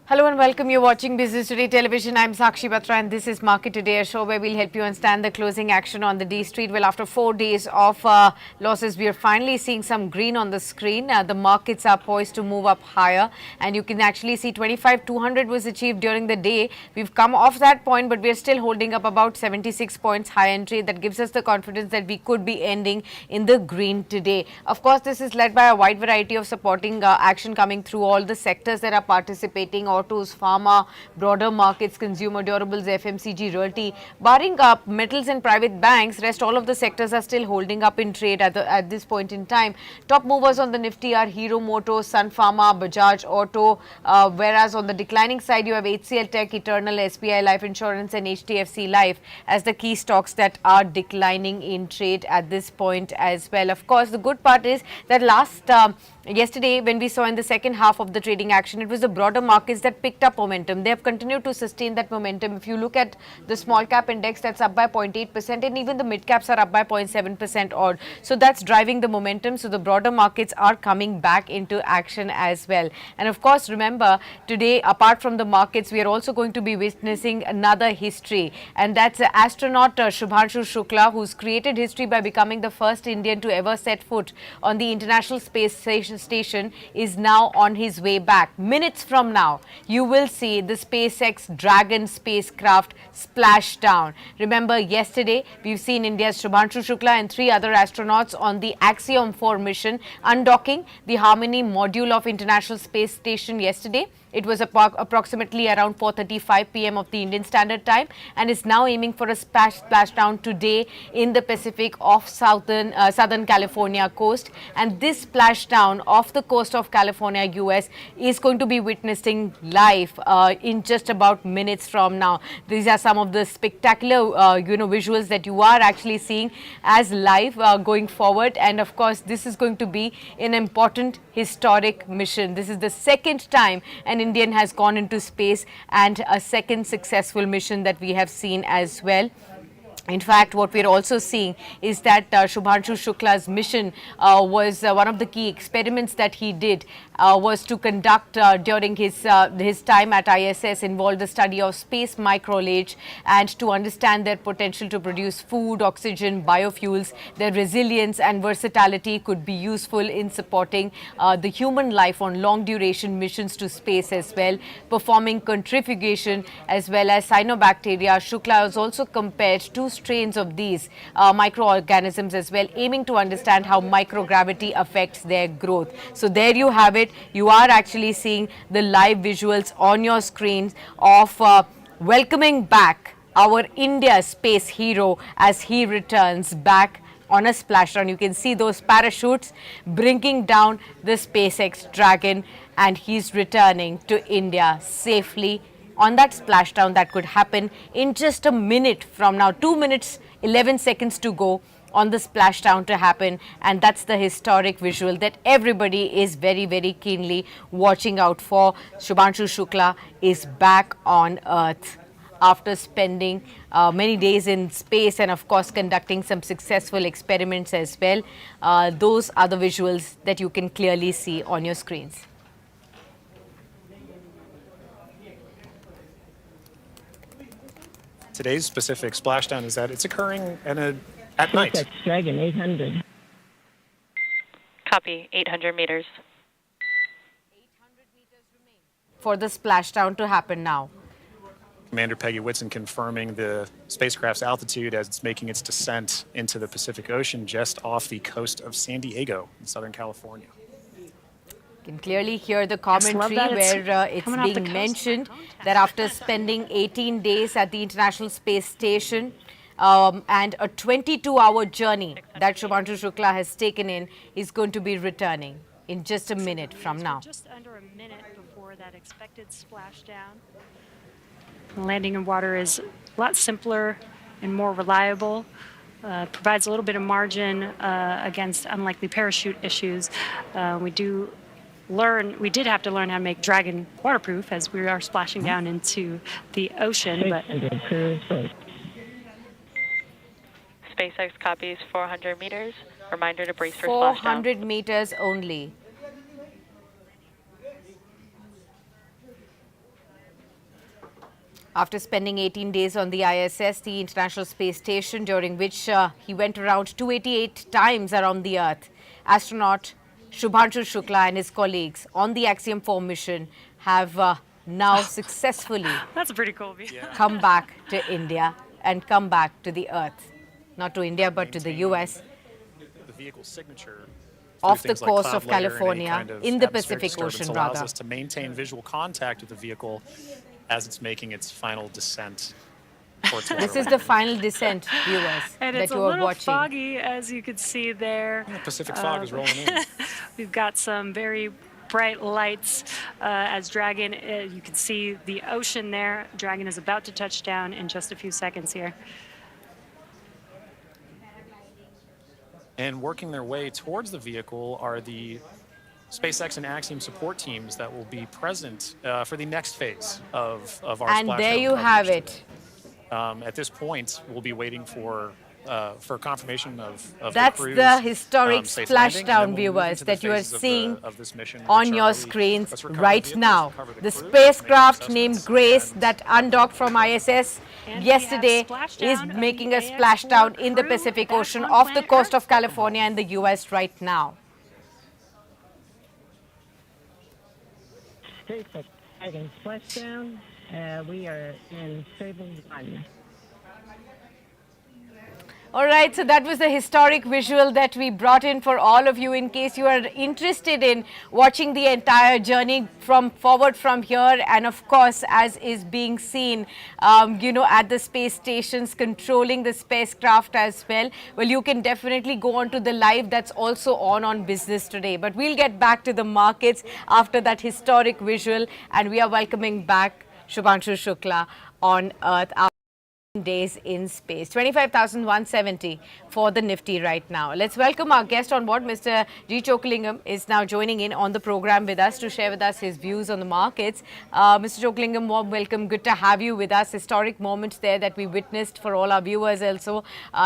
Hello and welcome. You're watching Business Today Television. I'm Sakshi Batra and this is Market Today, a show where we'll help you understand the closing action on the D Street. Well, after 4 days of losses, we are finally seeing some green on the screen. The markets are poised to move up higher and you can actually see 25,200 was achieved during the day. We've come off that point, but we're still holding up about 76 points high in trade. That gives us the confidence that we could be ending in the green today. Of course, this is led by a wide variety of supporting action coming through all the sectors that are participating. Autos, pharma, broader markets, consumer durables, FMCG, Realty. Barring metals and private banks, rest all of the sectors are still holding up in trade at this point in time. Top movers on the Nifty are Hero Motors, Sun Pharma, Bajaj Auto, whereas on the declining side you have HCL Tech, Eternal, SBI Life Insurance and HDFC Life as the key stocks that are declining in trade at this point as well. Of course, the good part is that yesterday when we saw in the second half of the trading action, it was the broader markets that picked up momentum. They have continued to sustain that momentum. If you look at the small cap index, that's up by 0.8% and even the mid caps are up by 0.7% odd. So that's driving the momentum. So the broader markets are coming back into action as well. And of course, remember today, apart from the markets, we are also going to be witnessing another history, and that's astronaut Shubhanshu Shukla, who's created history by becoming the first Indian to ever set foot on the International Space Station, is now on his way back. Minutes from now, you will see the SpaceX Dragon spacecraft splash down. Remember, yesterday we've seen India's Shubhanshu Shukla and 3 other astronauts on the Axiom 4 mission undocking the Harmony module of International Space Station yesterday. It was approximately around 4:35 p.m. of the Indian Standard Time and is now aiming for a splashdown today in the Pacific off Southern California coast. And this splashdown off the coast of California, US, is going to be witnessing live in just about minutes from now. These are some of the spectacular visuals that you are actually seeing as live going forward. And of course, this is going to be an important historic mission. This is the second time an Indian has gone into space and a second successful mission that we have seen as well. In fact, what we're also seeing is that Shubhanshu Shukla's mission was one of the key experiments that he did was to conduct during his time at ISS involved the study of space microalgae and to understand their potential to produce food, oxygen, biofuels. Their resilience and versatility could be useful in supporting the human life on long duration missions to space as well, performing centrifugation as well as cyanobacteria. Shukla was also compared to strains of these microorganisms as well, aiming to understand how microgravity affects their growth. So there you have it. You are actually seeing the live visuals on your screens of welcoming back our India space hero as he returns back on a splashdown. You can see those parachutes bringing down the SpaceX Dragon, and he's returning to India safely on that splashdown that could happen in just a minute from now. 2 minutes 11 seconds to go on the splashdown to happen, and that's the historic visual that everybody is very, very keenly watching out for. Shubhanshu Shukla is back on Earth after spending many days in space and of course conducting some successful experiments as well. Those are the visuals that you can clearly see on your screens. Today's specific splashdown is that it's occurring at night. Sensex Dragon 800. Copy, 800 meters. 800 meters remain for the splashdown to happen now. Commander Peggy Whitson confirming the spacecraft's altitude as it's making its descent into the Pacific Ocean just off the coast of San Diego in Southern California. You can clearly hear the commentary where it's being mentioned that after spending 18 days at the International Space Station and a 22-hour journey that Shubhanshu Shukla has taken in, is going to be returning in just a minute from now. Just under a minute before that expected splashdown. Landing in water is a lot simpler and more reliable. Provides a little bit of margin against unlikely parachute issues. We did have to learn how to make Dragon waterproof as we are splashing down into the ocean. But SpaceX copies 400 meters. Reminder to brace for splashdown. 400 meters only. After spending 18 days on the ISS, the International Space Station, during which he went around 288 times around the Earth, astronaut Shubhanshu Shukla and his colleagues on the Axiom 4 mission have now successfully That's a pretty cool view. come back to India and come back to the Earth. Not to India, but to the US. The vehicle signature Off through the things like coast of cloud layer and any California, kind of in the atmospheric Pacific disturbance Ocean, allows rather. us to maintain visual contact with the vehicle as it's making its final descent towards water This is the level. final descent, viewers, And that it's a you are little watching. foggy, as you can see there. The Pacific fog is rolling in. We've got some very bright lights as Dragon, you can see the ocean there. Dragon is about to touch down in just a few seconds here. And working their way towards the vehicle are the SpaceX and Axiom support teams that will be present for the next phase of our And splashdown there you coverage have today. it. At this point, we'll be waiting for confirmation of That's the crew's, the historic safe landing, and then splashdown, we'll move viewers, into the that you are phases of seeing of this mission, which on are your really, screens let's recover right vehicles, now. recover The crew, make spacecraft named assessments, Grace and that undocked from ISS And we yesterday have splashdown is of making the a AX4 splashdown in the crew Pacific back Ocean on off the planet coast Earth. of California in the US right now. SpaceX Dragon splashdown. We are in stable one. All right, so that was the historic visual that we brought in for all of you in case you are interested in watching the entire journey from here. And of course, as is being seen, at the space stations controlling the spacecraft as well. Well, you can definitely go on to the live that's also on Business Today. But we'll get back to the markets after that historic visual. And we are welcoming back Shubhanshu Shukla on Earth. Days in space, 25,170 for the Nifty right now. Let's welcome our guest on board. Mr. G. Chokalingam is now joining in on the program with us to share with us his views on the markets. Mr. Chokalingam, warm welcome. Good to have you with us. Historic moments there that we witnessed for all our viewers also.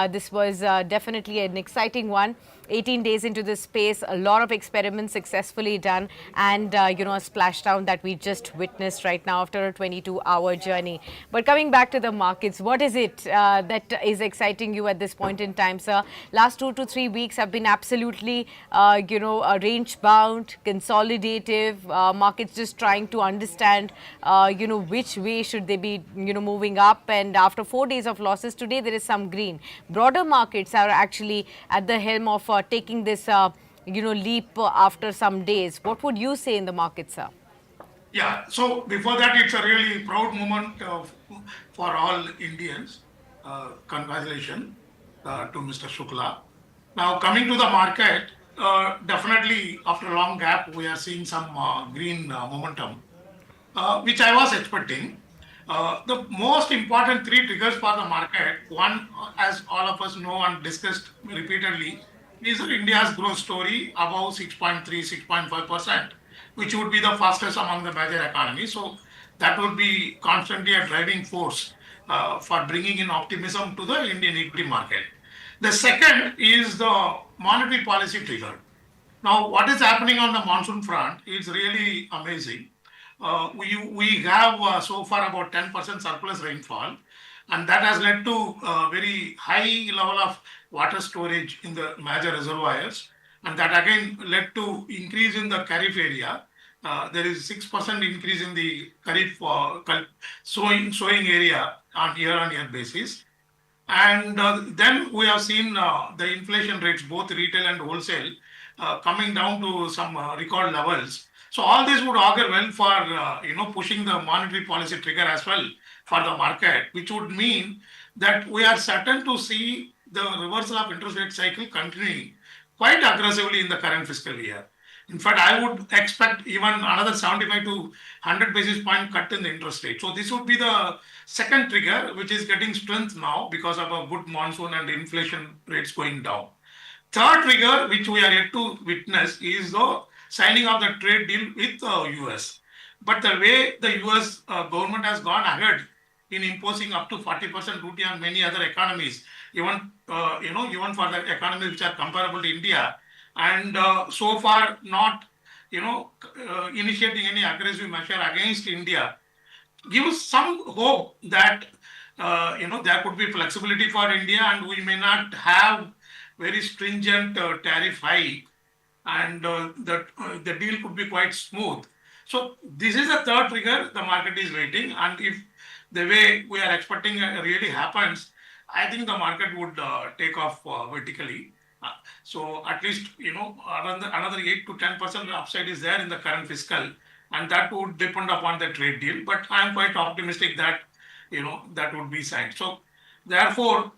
This was definitely an exciting one. 18 days into this space, a lot of experiments successfully done, and a splashdown that we just witnessed right now after a 22-hour journey. But coming back to the markets, what is it that is exciting you at this point in time, sir? Last 2 to 3 weeks have been absolutely, range bound, consolidative. Markets just trying to understand, which way should they be, moving up. And after 4 days of losses, today there is some green. Broader markets are actually at the helm of taking this, leap after some days. What would you say in the market, sir? Yeah, so before that, it's a really proud moment for all Indians. Congratulations to Mr. Shukla. Now, coming to the market, definitely after a long gap, we are seeing some green momentum, which I was expecting. The most important three triggers for the market, one, as all of us know and discussed repeatedly, is India's growth story above 6.3, 6.5%, which would be the fastest among the major economies. So that would be constantly a driving force for bringing in optimism to the Indian equity market. The second is the monetary policy trigger. Now, what is happening on the monsoon front is really amazing. We have so far about 10% surplus rainfall, and that has led to a very high level of water storage in the major reservoirs, and that again led to increase in the Kharif area. There is 6% increase in the Kharif sowing area on year-on-year basis. And then we have seen the inflation rates, both retail and wholesale, coming down to some record levels. So all this would augur well for pushing the monetary policy trigger as well for the market, which would mean that we are certain to see the reversal of interest rate cycle continuing quite aggressively in the current fiscal year. In fact, I would expect even another 75 to 100 basis point cut in the interest rate. So this would be the second trigger, which is getting strength now because of a good monsoon and inflation rates going down. Third trigger, which we are yet to witness, is the signing of the trade deal with the US. But the way the US government has gone ahead in imposing up to 40% duty on many other economies, even for the economies which are comparable to India, and so far not initiating any aggressive measure against India, gives some hope that there could be flexibility for India, and we may not have very stringent tariff hike, and the deal could be quite smooth. So this is the third trigger the market is waiting, and if the way we are expecting really happens, I think the market would take off vertically. Uh, so at least another 8 to 10% upside is there in the current fiscal, and that would depend upon the trade deal. But I am quite optimistic that that would be signed. So therefore,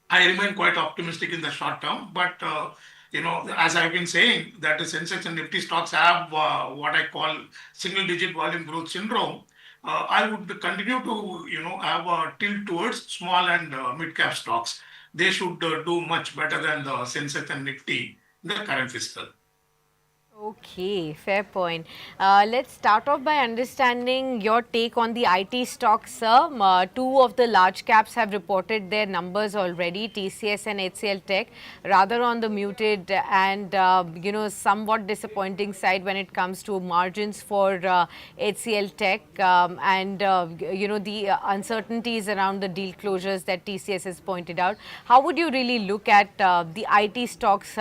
I remain quite optimistic in the short term, but as I've been saying, that the Sensex and Nifty stocks have what I call single-digit volume growth syndrome. I would continue to have a tilt towards small and mid-cap stocks. They should do much better than the Sensex and Nifty in the current fiscal. Okay, fair point. Let's start off by understanding your take on the IT stocks, sir. Two of the large caps have reported their numbers already, TCS and HCL Tech, rather on the muted and somewhat disappointing side when it comes to margins for HCL Tech and the uncertainties around the deal closures that TCS has pointed out. How would you really look at the IT stocks,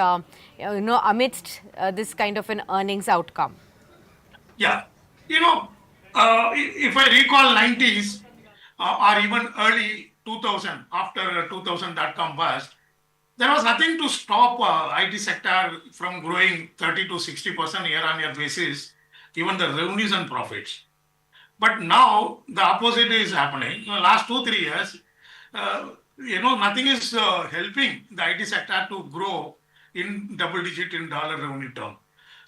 amidst this kind of an earnings outcome? Yeah, if I recall 90s or even early 2000, after 2000 dot-com bust, there was nothing to stop IT sector from growing 30 to 60% year-on-year basis, even the revenues and profits. But now the opposite is happening. In the last 2 3 years, nothing is helping the IT sector to grow in double digit in dollar revenue term.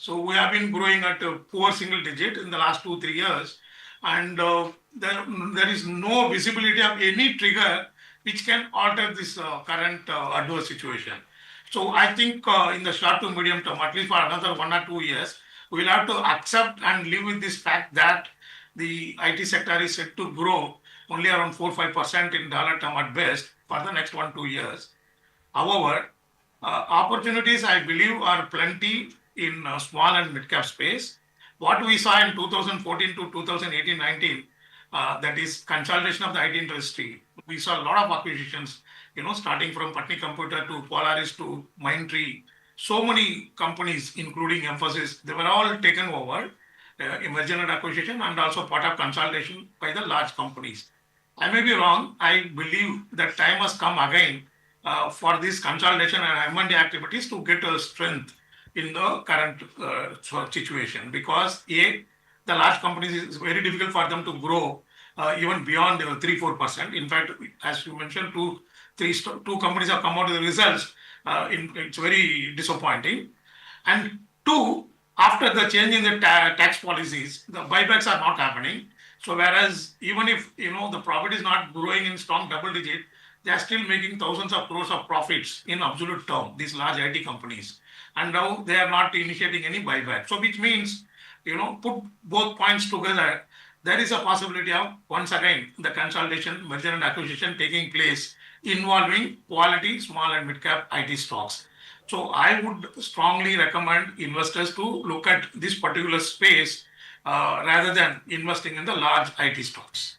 So we have been growing at a poor single digit in the last 2 3 years, and there is no visibility of any trigger which can alter this current adverse situation. So I think in the short to medium term, at least for another 1 or 2 years, we will have to accept and live with this fact that the IT sector is set to grow only around 4 5% in dollar term at best for the next 1 2 years. However, opportunities I believe are plenty in small and mid cap space. What we saw in 2014 to 2018-19, that is consolidation of the IT industry. We saw a lot of acquisitions, starting from Patni Computer to Polaris to Mindtree. So many companies, including Emphasis, they were all taken over, merger and acquisition, and also part of consolidation by the large companies. I may be wrong. I believe that time has come again for this consolidation and M&A activities to get a strength in the current situation, because the large companies is very difficult for them to grow even beyond 3 4%. In fact, as you mentioned, two companies have come out with the results. It's very disappointing. And two, after the change in the tax policies, the buybacks are not happening. So whereas even if the profit is not growing in strong double digit, they are still making thousands of crores of profits in absolute term, these large IT companies. And now they are not initiating any buyback. So which means, put both points together, there is a possibility of, once again, the consolidation, merger and acquisition taking place involving quality small and mid cap IT stocks. So I would strongly recommend investors to look at this particular space rather than investing in the large IT stocks.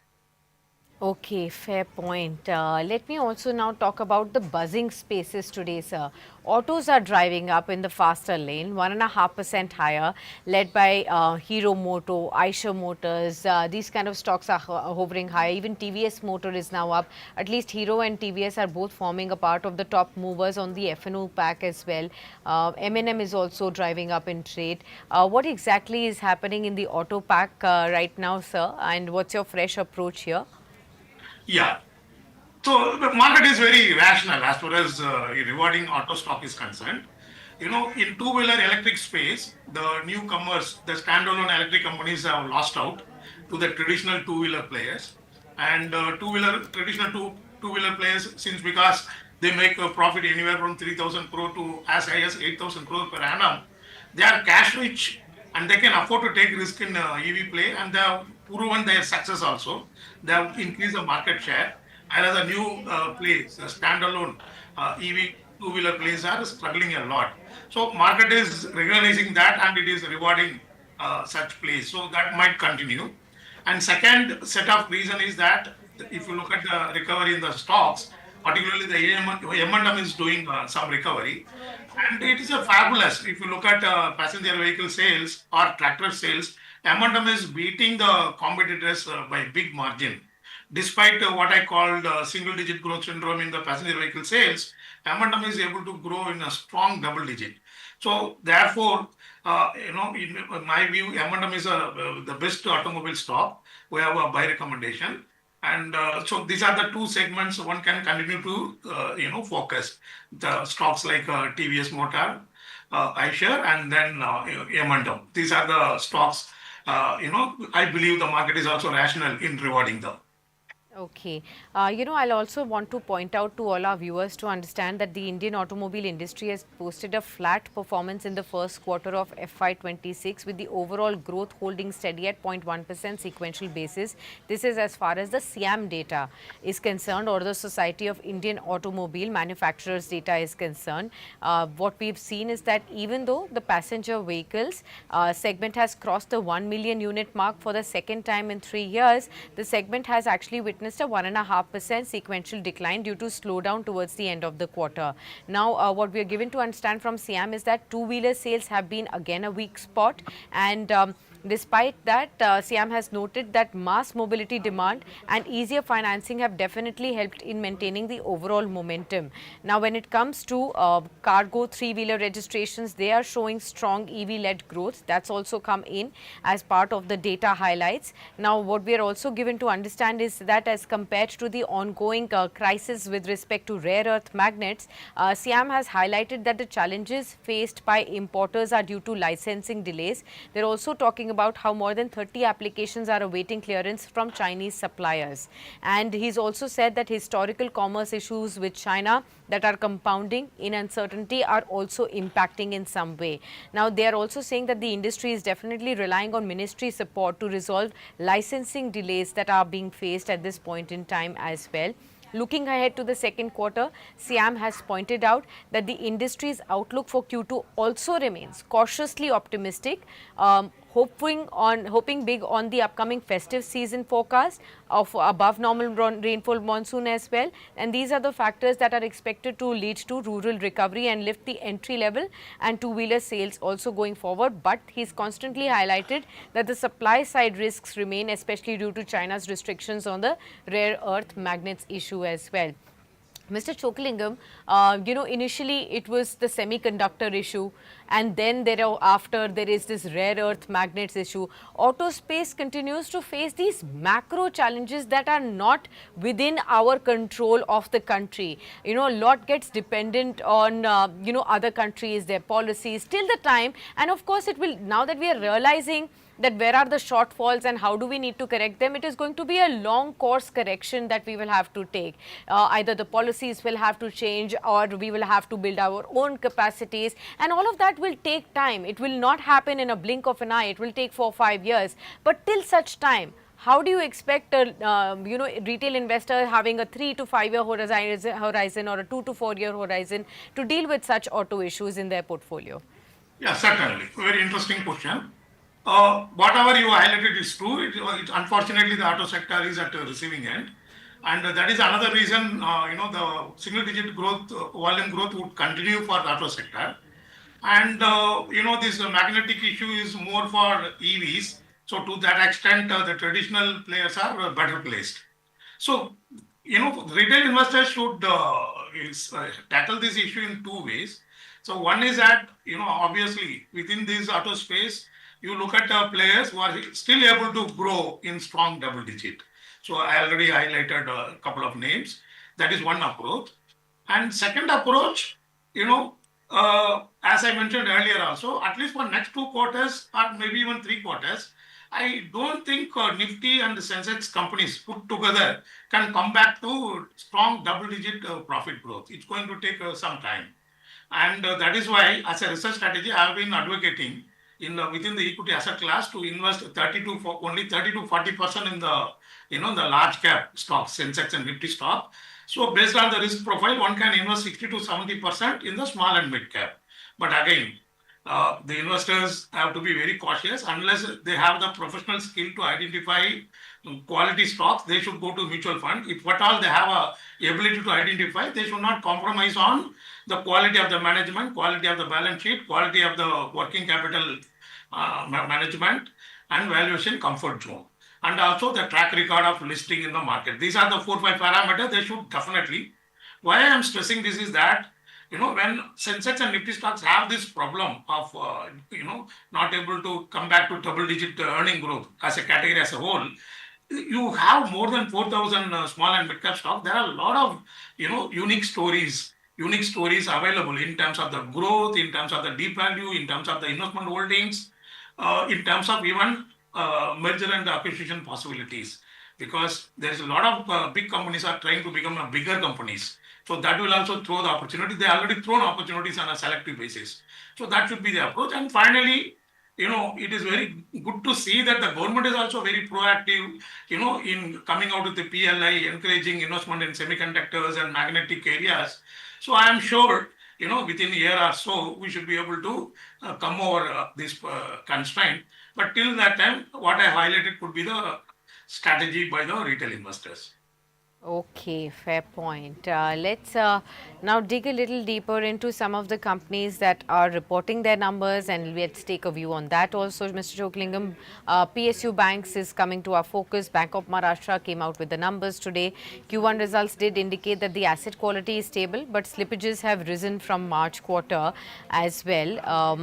Okay, fair point. Let me also now talk about the buzzing spaces today, sir. Autos are driving up in the faster lane, 1.5% higher, led by Hero Moto, Eicher Motors. These kind of stocks are hovering high. Even TVS Motor is now up. At least Hero and TVS are both forming a part of the top movers on the F&O pack as well. M&M is also driving up in trade. What exactly is happening in the auto pack right now, sir? And what's your fresh approach here? Yeah. So the market is very rational as far as rewarding auto stock is concerned. In two-wheeler electric space, the newcomers, the standalone electric companies have lost out to the traditional two-wheeler players. And traditional two-wheeler players, since because they make a profit anywhere from 3,000 crore to as high as 8,000 crore per annum, they are cash rich and they can afford to take risk in EV play, and they have proven their success also. They have increased the market share. And as a new plays, standalone EV two-wheeler plays are struggling a lot. So market is recognizing that and it is rewarding such plays. So that might continue. And second set of reason is that if you look at the recovery in the stocks, particularly the M&M is doing some recovery. And it is a fabulous. If you look at passenger vehicle sales or tractor sales, M&M is beating the competitors by big margin. Despite what I called single-digit growth syndrome in the passenger vehicle sales, M&M is able to grow in a strong double digit. So therefore, in my view, M&M is the best automobile stock. We have a buy recommendation. And so these are the two segments one can continue to, focus. The stocks like TVS Motor, iShare, and then M&M. These are the stocks, I believe the market is also rational in rewarding them. Okay. I'll also want to point out to all our viewers to understand that the Indian automobile industry has posted a flat performance in the first quarter of FY26 with the overall growth holding steady at 0.1% sequential basis. This is as far as the SIAM data is concerned, or the Society of Indian Automobile Manufacturers data is concerned. What we've seen is that even though the passenger vehicles segment has crossed the 1 million unit mark for the second time in 3 years, the segment has actually witnessed a 1.5% sequential decline due to slowdown towards the end of the quarter. Now, what we are given to understand from SIAM is that two-wheeler sales have been again a weak spot, and despite that, SIAM has noted that mass mobility demand and easier financing have definitely helped in maintaining the overall momentum. Now, when it comes to cargo three-wheeler registrations, they are showing strong EV-led growth. That's also come in as part of the data highlights. Now, what we are also given to understand is that as compared to the ongoing crisis with respect to rare earth magnets, SIAM has highlighted that the challenges faced by importers are due to licensing delays. They're also talking about how more than 30 applications are awaiting clearance from Chinese suppliers. And he's also said that historical commerce issues with China that are compounding in uncertainty are also impacting in some way. Now, they are also saying that the industry is definitely relying on ministry support to resolve licensing delays that are being faced at this point in time as well. Looking ahead to the second quarter, SIAM has pointed out that the industry's outlook for Q2 also remains cautiously optimistic, hoping big on the upcoming festive season forecast of above normal rainfall monsoon as well. And these are the factors that are expected to lead to rural recovery and lift the entry level and two-wheeler sales also going forward. But he's constantly highlighted that the supply side risks remain, especially due to China's restrictions on the rare earth magnets issue as well. Mr. Chokalingam, initially it was the semiconductor issue, and then thereafter there is this rare earth magnets issue. Auto space continues to face these macro challenges that are not within our control of the country. A lot gets dependent on, other countries, their policies till the time, and of course it will, now that we are realizing that where are the shortfalls and how do we need to correct them, it is going to be a long course correction that we will have to take. Either the policies will have to change or we will have to build our own capacities, and all of that will take time. It will not happen in a blink of an eye. It will take 4 or 5 years. But till such time, how do you expect a retail investor having a 3 to 5 year horizon or a 2 to 4 year horizon to deal with such auto issues in their portfolio? Yeah, certainly. Very interesting question. Whatever you highlighted is true. Unfortunately, the auto sector is at the receiving end. And that is another reason, the single-digit growth, volume growth would continue for the auto sector. And, this magnetic issue is more for EVs. So to that extent, the traditional players are better placed. So, retail investors should tackle this issue in two ways. So one is that, obviously within this auto space, you look at players who are still able to grow in strong double digit. So I already highlighted a couple of names. That is one approach. And second approach, as I mentioned earlier also, at least for next 2 quarters or maybe even 3 quarters, I don't think Nifty and the Sensex companies put together can come back to strong double-digit profit growth. It's going to take some time. And that is why, as a research strategy, I have been advocating within the equity asset class to invest only 30 to 40% in the large cap stocks, Sensex and Nifty stock. So based on the risk profile, one can invest 60 to 70% in the small and mid cap. But again, the investors have to be very cautious unless they have the professional skill to identify quality stocks. They should go to mutual fund. If at all they have a ability to identify, they should not compromise on the quality of the management, quality of the balance sheet, quality of the working capital management, and valuation comfort zone, and also the track record of listing in the market. These are the 4 5 parameters they should definitely. Why I am stressing this is that, when Sensex and Nifty stocks have this problem of, not able to come back to double-digit earning growth as a category as a whole, you have more than 4,000 small and mid-cap stocks. There are a lot of, unique stories available in terms of the growth, in terms of the deep value, in terms of the investment holdings, in terms of even merger and acquisition possibilities. Because there's a lot of big companies are trying to become a bigger companies. So that will also throw the opportunity. They already thrown opportunities on a selective basis. So that should be the approach. And finally, it is very good to see that the government is also very proactive, in coming out with the PLI, encouraging investment in semiconductors and magnetic areas. So I am sure, within a year or so, we should be able to come over this constraint. But till that time, what I highlighted could be the strategy by the retail investors. Okay, fair point. Let's now dig a little deeper into some of the companies that are reporting their numbers, and let's take a view on that also. Mr. Choklingam, PSU Banks is coming to our focus. Bank of Maharashtra came out with the numbers today. Q1 results did indicate that the asset quality is stable, but slippages have risen from March quarter as well,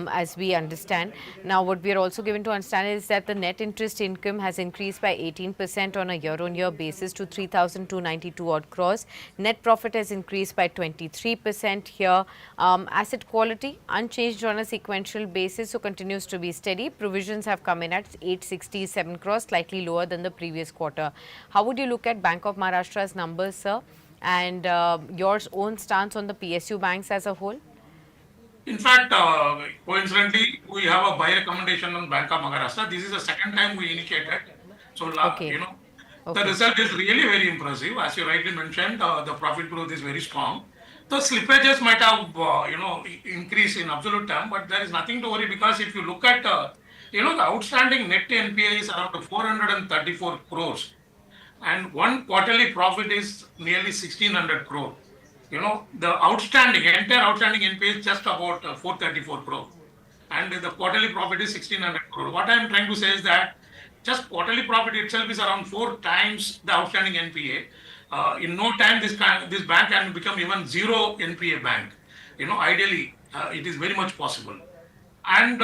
as we understand. Now, what we are also given to understand is that the net interest income has increased by 18% on a year-on-year basis to 3,292 odd crores. Net profit has increased by 23% here. Asset quality unchanged on a sequential basis, so continues to be steady. Provisions have come in at 867 crores, slightly lower than the previous quarter. How would you look at Bank of Maharashtra's numbers, sir, and your own stance on the PSU banks as a whole? In fact, coincidentally, we have a buy recommendation on Bank of Maharashtra. This is the second time we initiated. So, Okay. the result is really very impressive. As you rightly mentioned, the profit growth is very strong. The slippages might have, increased in absolute term, but there is nothing to worry because if you look at, the outstanding net NPA is around 434 crores, and one quarterly profit is nearly 1,600 crore. The entire outstanding NPA is just about 434 crore, and the quarterly profit is 1,600 crore. What I am trying to say is that just quarterly profit itself is around 4 times the outstanding NPA. In no time, this bank can become even zero NPA bank. Ideally, it is very much possible. And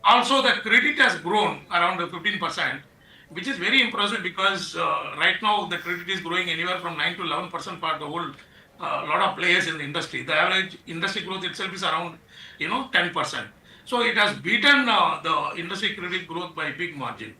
also the credit has grown around 15%, which is very impressive because right now the credit is growing anywhere from 9 to 11% for the whole lot of players in the industry. The average industry growth itself is around 10%. So it has beaten the industry credit growth by a big margin.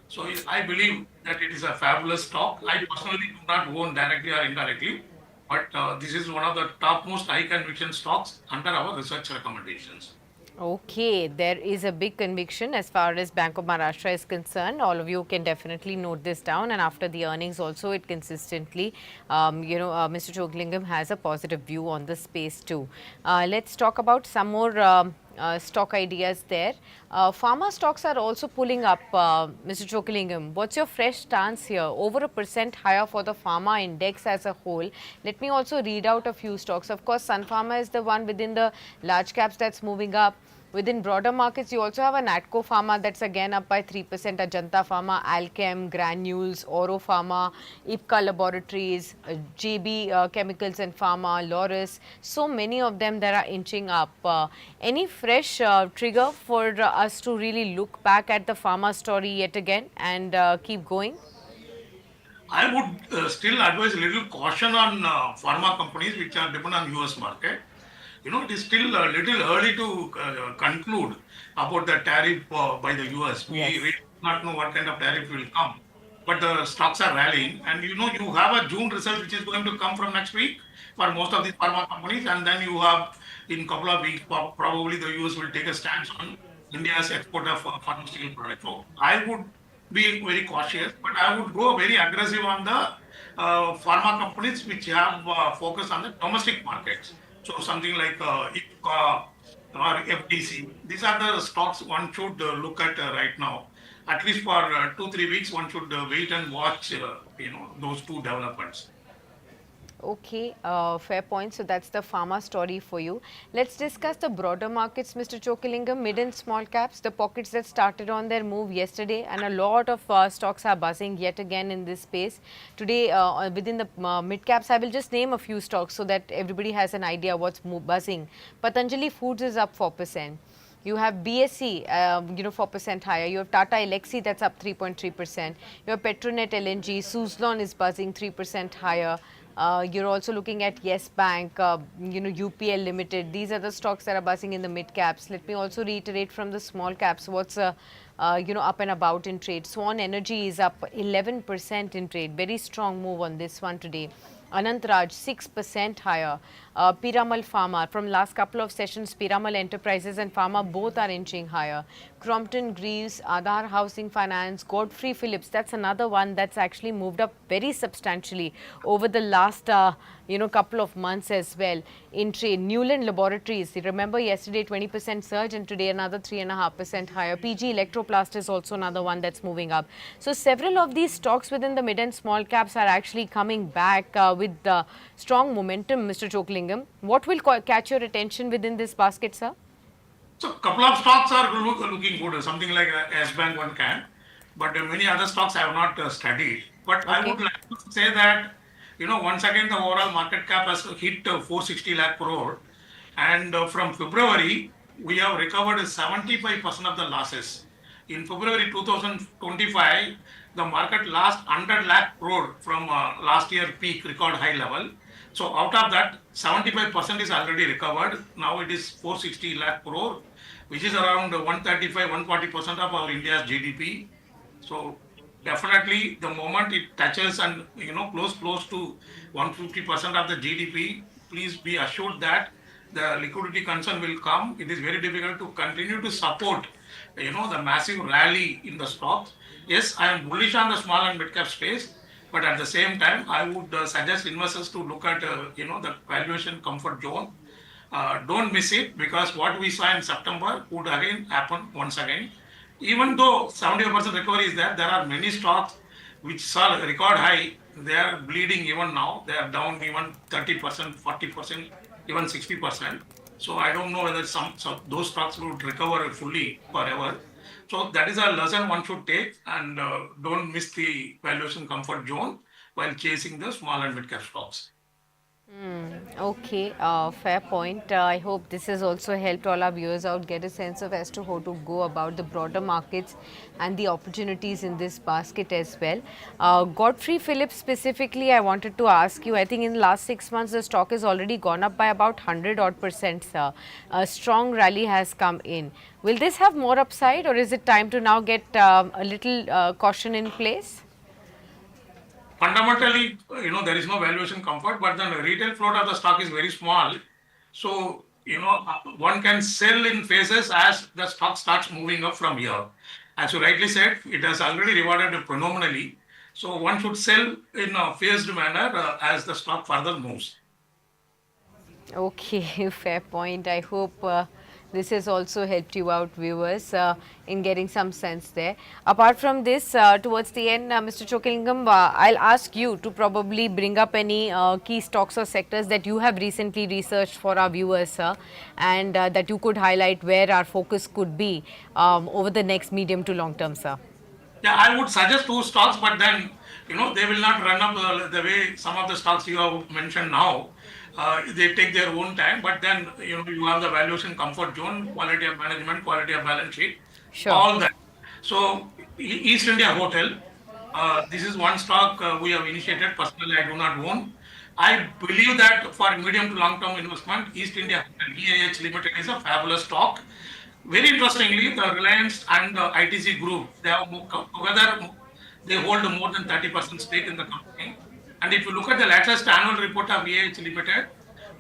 So I believe that it is a fabulous stock. I personally do not own directly or indirectly, but this is one of the topmost high conviction stocks under our research recommendations. Okay, there is a big conviction as far as Bank of Maharashtra is concerned. All of you can definitely note this down, and after the earnings also, it consistently, Mr. Choklingam has a positive view on the space too. Let's talk about some more stock ideas there. Pharma stocks are also pulling up, Mr. Choklingam. What's your fresh stance here? Over 1% higher for the pharma index as a whole. Let me also read out a few stocks. Of course, Sun Pharma is the one within the large caps that's moving up. Within broader markets, you also have a Natco Pharma that's again up by 3%, Ajanta Pharma, Alchem, Granules, Oro Pharma, Ipca Laboratories, JB Chemicals and Pharma, Loris. So many of them that are inching up. Any fresh trigger for us to really look back at the pharma story yet again and keep going? I would still advise a little caution on pharma companies which are dependent on US market. It is still a little early to conclude about the tariff by the US. We really do not know what kind of tariff will come, but the stocks are rallying. And you have a June result which is going to come from next week for most of these pharma companies, and then you have in a couple of weeks probably the US will take a stance on India's export of pharmaceutical products. So I would be very cautious, but I would go very aggressive on the pharma companies which have focus on the domestic markets. So something like Ipca, or FDC. These are the stocks one should look at right now. At least for 2-3 weeks, one should wait and watch, those two developments. Okay, fair point. So that's the pharma story for you. Let's discuss the broader markets, Mr. Chokalingam, mid and small caps, the pockets that started on their move yesterday, and a lot of stocks are buzzing yet again in this space. Today, within the mid caps, I will just name a few stocks so that everybody has an idea what's buzzing. Patanjali Foods is up 4%. You have BSE, 4% higher. You have Tata Elxsi, that's up 3.3%. You have Petronet LNG, Suzlon is buzzing 3% higher. You're also looking at Yes Bank, UPL Limited. These are the stocks that are buzzing in the mid caps. Let me also reiterate from the small caps what's up and about in trade. Swan Energy is up 11% in trade. Very strong move on this one today. Anantraj 6% higher. Piramal Pharma, from last couple of sessions, Piramal Enterprises and Pharma both are inching higher. Crompton Greaves, Aadhar Housing Finance, Godfrey Phillips, that's another one that's actually moved up very substantially over the last couple of months as well in trade. Newland Laboratories, you remember yesterday 20% surge and today another 3.5% higher. PG Electroplast is also another one that's moving up. So several of these stocks within the mid and small caps are actually coming back with strong momentum, Mr. Chokalingam. What will catch your attention within this basket, sir? So a couple of stocks are looking good, something like S Bank one can, but many other stocks I have not studied. But I would like to say that, once again the overall market cap has hit 460 lakh crore, and from February we have recovered 75% of the losses. In February 2025, the market lost 100 lakh crore from last year peak record high level. So out of that, 75% is already recovered. Now it is 460 lakh crore, which is around 135-140% of our India's GDP. So definitely the moment it touches and close to 150% of the GDP, please be assured that the liquidity concern will come. It is very difficult to continue to support the massive rally in the stocks. Yes, I am bullish on the small and mid cap space, but at the same time, I would suggest investors to look at the valuation comfort zone. Don't miss it, because what we saw in September would again happen once again. Even though 70% recovery is there are many stocks which saw a record high. They are bleeding even now. They are down even 30%, 40%, even 60%. So I don't know whether those stocks will recover fully forever. So that is a lesson one should take, and don't miss the valuation comfort zone while chasing the small and mid cap stocks. Okay, fair point. I hope this has also helped all our viewers out get a sense of as to how to go about the broader markets and the opportunities in this basket as well. Godfrey Phillips specifically, I wanted to ask you, I think in the last 6 months the stock has already gone up by about 100 odd percent, sir. A strong rally has come in. Will this have more upside, or is it time to now get a little caution in place? Fundamentally, there is no valuation comfort, but the retail float of the stock is very small. So, one can sell in phases as the stock starts moving up from here. As you rightly said, it has already rewarded phenomenally. So, one should sell in a phased manner as the stock further moves. Okay, fair point. I hope this has also helped you out, viewers, in getting some sense there. Apart from this, towards the end, Mr. Chokalingam, I'll ask you to probably bring up any key stocks or sectors that you have recently researched for our viewers, sir, and that you could highlight where our focus could be over the next medium to long term, sir. Yeah, I would suggest two stocks, but then, they will not run up the way some of the stocks you have mentioned now. They take their own time, but then, you have the valuation comfort zone, quality of management, quality of balance sheet, all that. So, East India Hotel, this is one stock we have initiated. Personally, I do not own. I believe that for medium to long term investment, East India Hotel, EIH Limited, is a fabulous stock. Very interestingly, the Reliance and the ITC group, they have together, they hold more than 30% stake in the company. And if you look at the latest annual report of EIH Limited,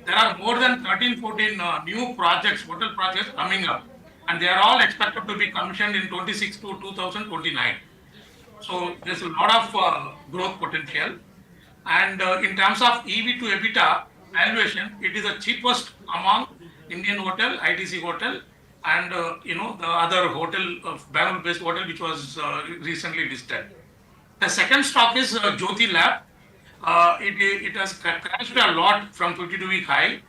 there are more than 13-14 new projects, hotel projects coming up. And they are all expected to be commissioned in 26 to 2029. So there's a lot of growth potential. And in terms of EV to EBITDA valuation, it is the cheapest among Indian hotel, ITC hotel, and the other hotel, Bangalore-based hotel, which was recently listed. The second stock is Jyoti Lab. It has crashed a lot from 52-week high.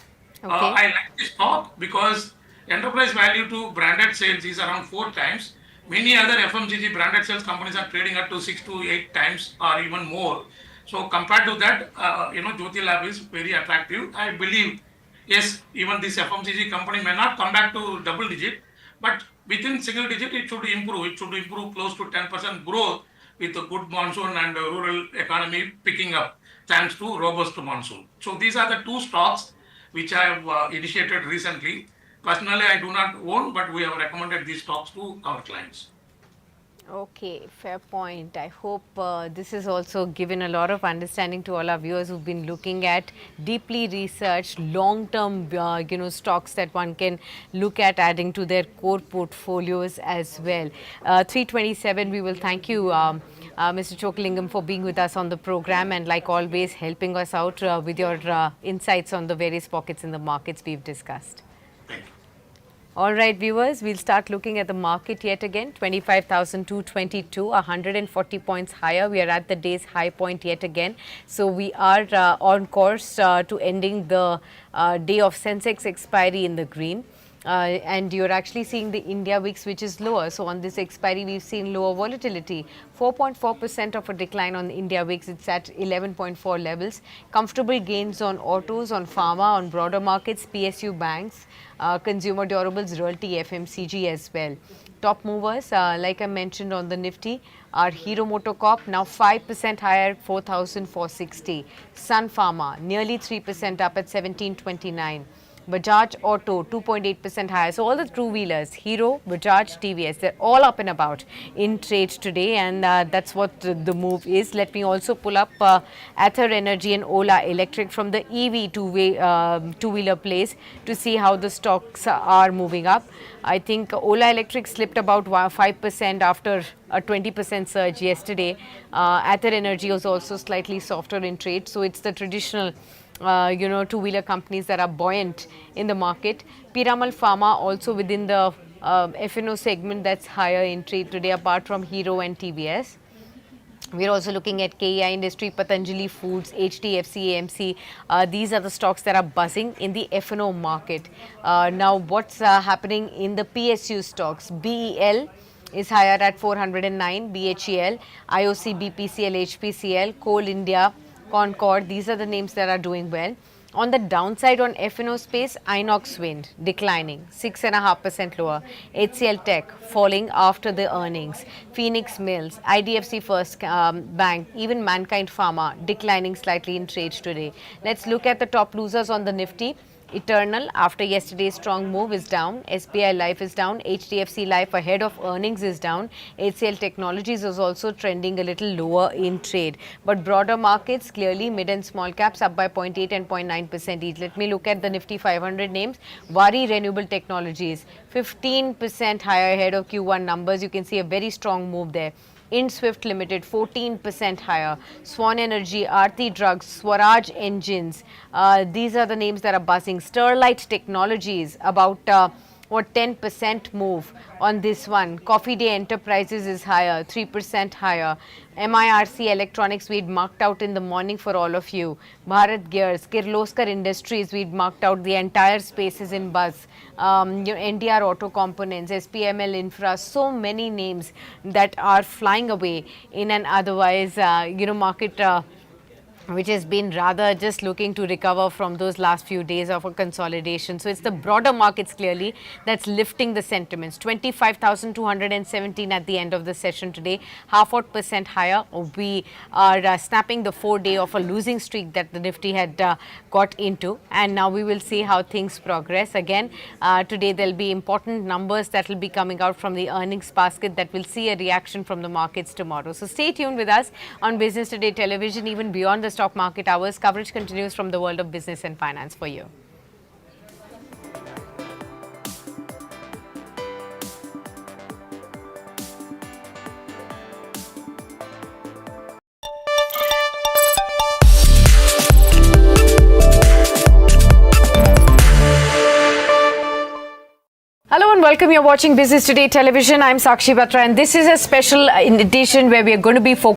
Okay. I like this stock because enterprise value to branded sales is around 4 times. Many other FMCG branded sales companies are trading up to 6 to 8 times or even more. So compared to that, Jyoti Lab is very attractive. I believe, yes, even this FMCG company may not come back to double digit, but within single digit, it should improve. It should improve close to 10% growth with a good monsoon and rural economy picking up thanks to robust monsoon. So these are the two stocks which I have initiated recently. Personally, I do not own, but we have recommended these stocks to our clients. Okay, fair point. I hope this has also given a lot of understanding to all our viewers who've been looking at deeply researched long-term, stocks that one can look at adding to their core portfolios as well. 327, we will thank you, Mr. Chokalingam, for being with us on the program and, like always, helping us out with your insights on the various pockets in the markets we've discussed. Thank you. All right, viewers, we'll start looking at the market yet again. 25,222, 140 points higher. We are at the day's high point yet again. So we are on course to ending the day of Sensex expiry in the green. And you're actually seeing the India VIX, which is lower. So on this expiry, we've seen lower volatility. 4.4% of a decline on the India VIX. It's at 11.4 levels. Comfortable gains on autos, on pharma, on broader markets, PSU banks, consumer durables, Realty, FMCG as well. Top movers, like I mentioned on the Nifty, are Hero MotoCorp, now 5% higher, 4,460. Sun Pharma, nearly 3% up at 1729. Bajaj Auto 2.8% higher. So all the two-wheelers, Hero, Bajaj, TVS, they're all up and about in trade today, and that's what the move is. Let me also pull up Ather Energy and Ola Electric from the EV two-wheeler place to see how the stocks are moving up. I think Ola Electric slipped about 5% after a 20% surge yesterday. Ather Energy was also slightly softer in trade. So it's the traditional two-wheeler companies that are buoyant in the market. Piramal Pharma also within the F&O segment that's higher in trade today, apart from Hero and TVS. We're also looking at KEI Industry, Patanjali Foods, HDFC, AMC. These are the stocks that are buzzing in the F&O market. Now, what's happening in the PSU stocks? BEL is higher at 409, BHEL, IOC, BPCL, HPCL, Coal India, Concord, these are the names that are doing well. On the downside on F&O space, Inox Wind declining 6.5% lower. HCL Tech falling after the earnings. Phoenix Mills, IDFC First Bank, even Mankind Pharma declining slightly in trade today. Let's look at the top losers on the Nifty. Eternal, after yesterday's strong move, is down. SBI Life is down. HDFC Life ahead of earnings is down. HCL Technologies is also trending a little lower in trade. But broader markets, clearly mid and small caps up by 0.8 and 0.9% each. Let me look at the Nifty 500 names. Wari Renewable Technologies, 15% higher ahead of Q1 numbers. You can see a very strong move there. InSwift Limited 14% higher, Swan Energy, Aarti Drugs, Swaraj Engines, these are the names that are buzzing. Sterlite Technologies about 10% move on this one. Coffee Day Enterprises is higher, 3% higher. MIRC Electronics we'd marked out in the morning for all of you. Bharat Gears, Kirloskar Industries we'd marked out, the entire space is in buzz. NDR Auto Components, SPML Infra, so many names that are flying away in an otherwise market which has been rather just looking to recover from those last few days of a consolidation. So it's the broader markets clearly that's lifting the sentiments. 25,217 at the end of the session today, 0.5% higher. We are snapping the 4-day of a losing streak that the Nifty had got into, and now we will see how things progress. Again, today there'll be important numbers that will be coming out from the earnings basket that will see a reaction from the markets tomorrow. So stay tuned with us on Business Today Television. Even beyond the stock market hours, coverage continues from the world of business and finance for you. Hello and welcome. You're watching Business Today Television. I'm Sakshi Batra and this is a special edition where we are going to be focusing